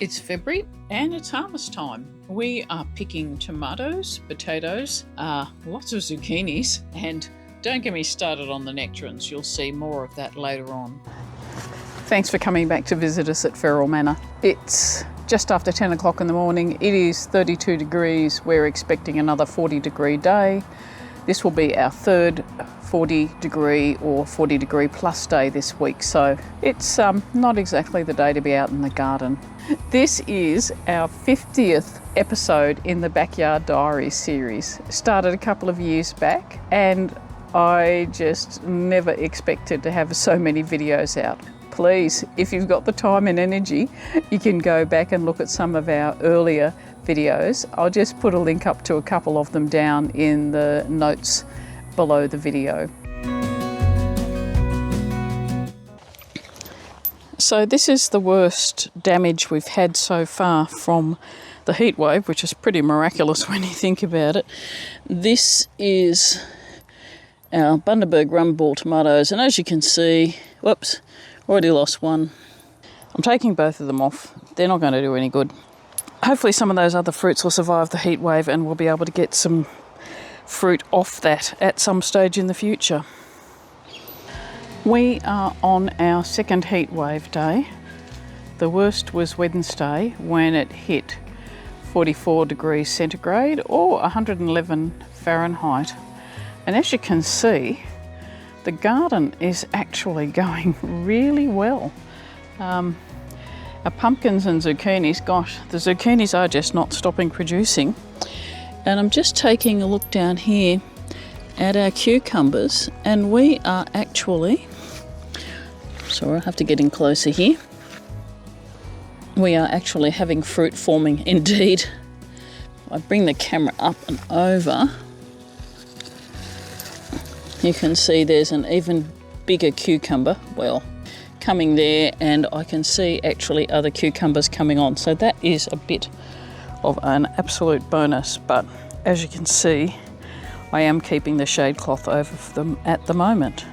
It's February and it's harvest time. We are picking tomatoes, potatoes, lots of zucchinis, and don't get me started on the nectarines. You'll see more of that later on. Thanks for coming back to visit us at Feral Manor. It's just after 10 o'clock in the morning. It is 32 degrees. We're expecting another 40-degree day. This will be our third 40-degree or 40-degree plus day this week, so it's not exactly the day to be out in the garden. This is our 50th episode in the Backyard Diaries series. Started a couple of years back, and I just never expected to have so many videos out. Please, if you've got the time and energy, you can go back and look at some of our earlier videos. I'll just put a link up to a couple of them down in the notes below the video. So this is the worst damage we've had so far from the heat wave, which is pretty miraculous when you think about it. This is our Bundaberg Rumble tomatoes, and as you can see, whoops, already lost one. I'm taking both of them off. They're not going to do any good. Hopefully some of those other fruits will survive the heat wave and we'll be able to get some fruit off that at some stage in the future. We are on our second heat wave day. The worst was Wednesday when it hit 44 degrees centigrade or 111 Fahrenheit. And as you can see, the garden is actually going really well. Our pumpkins and zucchinis, gosh, the zucchinis are just not stopping producing. And I'm just taking a look down here at our cucumbers, and we are actually, sorry, I have to get in closer here. We are actually having fruit forming indeed. I bring the camera up and over. You can see there's an even bigger cucumber, well, coming there, and I can see actually other cucumbers coming on. So that is a bit of an absolute bonus, but as you can see, I am keeping the shade cloth over them at the moment.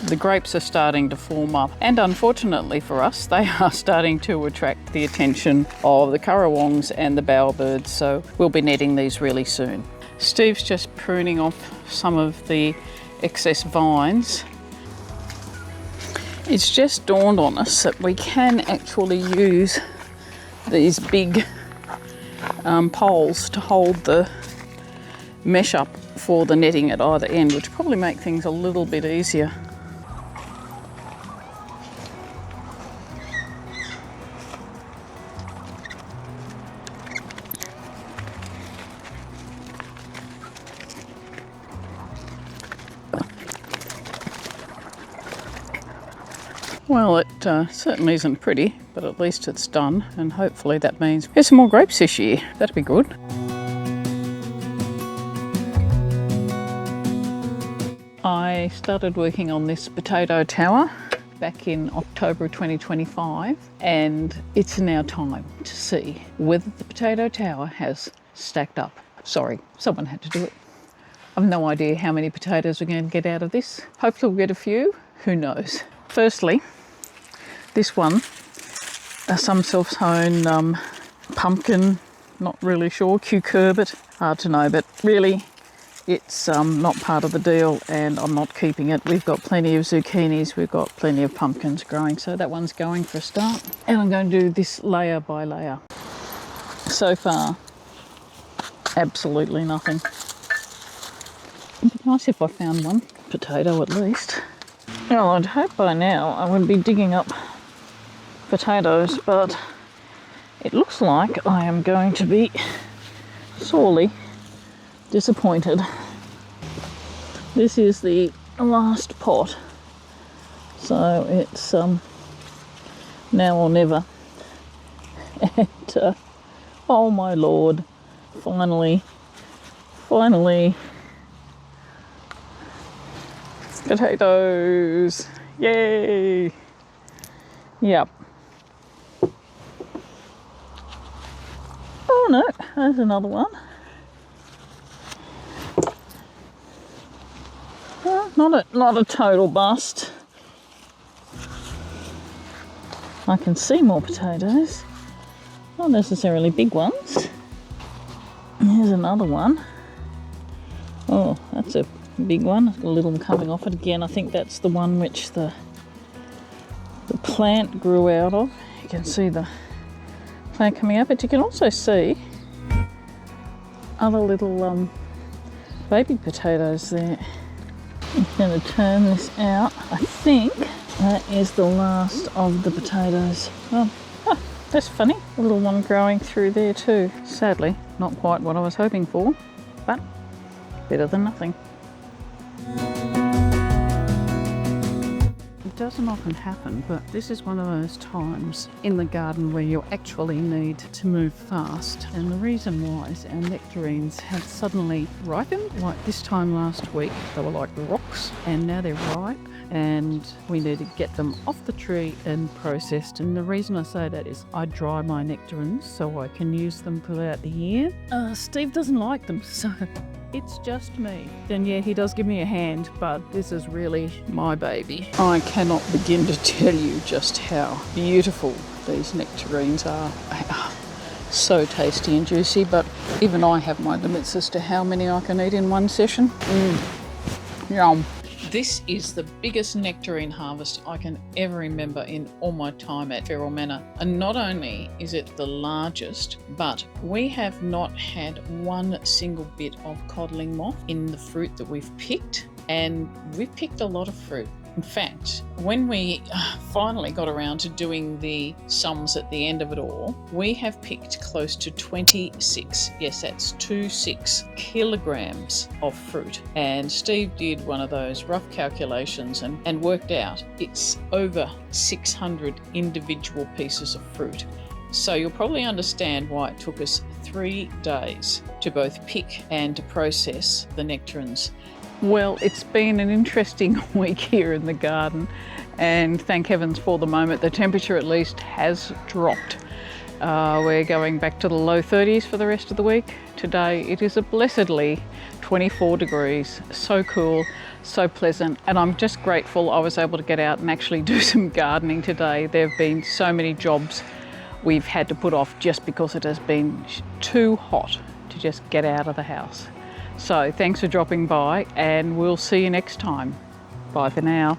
The grapes are starting to form up, and unfortunately for us, they are starting to attract the attention of the currawongs and the bowerbirds, so we'll be netting these really soon. Steve's just pruning off some of the excess vines. It's just dawned on us that we can actually use these big poles to hold the mesh up for the netting at either end, which probably make things a little bit easier. Well, it certainly isn't pretty, but at least it's done, and hopefully that means there's some more grapes this year. That'd be good. I started working on this potato tower back in October 2025, and it's now time to see whether the potato tower has stacked up. Sorry, someone had to do it. I've no idea how many potatoes we're going to get out of this. Hopefully we'll get a few, who knows. Firstly, this one, some self-sown pumpkin, not really sure, cucurbit, hard to know, but really it's not part of the deal and I'm not keeping it. We've got plenty of zucchinis, we've got plenty of pumpkins growing, so that one's going for a start. And I'm going to do this layer by layer. So far, absolutely nothing. It'd be nice if I found one potato at least. Well, I'd hope by now I would be digging up potatoes, but it looks like I am going to be sorely disappointed. This is the last pot, so it's now or never. And oh my lord, finally, potatoes, yay! Yep. Oh no, there's another one. Not a total bust. I can see more potatoes, not necessarily big ones. Here's another one. Oh, that's a big one. It's got a little coming off it again. I think that's the one which the plant grew out of. You can see the plant coming out, but you can also see other little baby potatoes there. I'm going to turn this out. I think that is the last of the potatoes. Oh, that's funny. A little one growing through there too. Sadly, not quite what I was hoping for, but better than nothing. It doesn't often happen, but this is one of those times in the garden where you actually need to move fast. And the reason why is our nectarines have suddenly ripened. Like this time last week, they were like rocks, and now they're ripe. And we need to get them off the tree and processed. And the reason I say that is I dry my nectarines so I can use them throughout the year. Steve doesn't like them, so it's just me. And yeah, he does give me a hand, but this is really my baby. I cannot begin to tell you just how beautiful these nectarines are. They are so tasty and juicy, but even I have my limits as to how many I can eat in one session. Yum. This is the biggest nectarine harvest I can ever remember in all my time at Feral Manor. And not only is it the largest, but we have not had one single bit of codling moth in the fruit that we've picked. And we've picked a lot of fruit. In fact, when we finally got around to doing the sums at the end of it all, we have picked close to 26, yes, that's 26 kilograms of fruit. And Steve did one of those rough calculations and worked out it's over 600 individual pieces of fruit. So you'll probably understand why it took us 3 days to both pick and to process the nectarines. Well, it's been an interesting week here in the garden, and thank heavens for the moment the temperature at least has dropped. We're going back to the low 30s for the rest of the week. Today it is a blessedly 24 degrees, so cool, so pleasant, and I'm just grateful I was able to get out and actually do some gardening today. There have been so many jobs we've had to put off just because it has been too hot to just get out of the house. So thanks for dropping by, and we'll see you next time. Bye for now.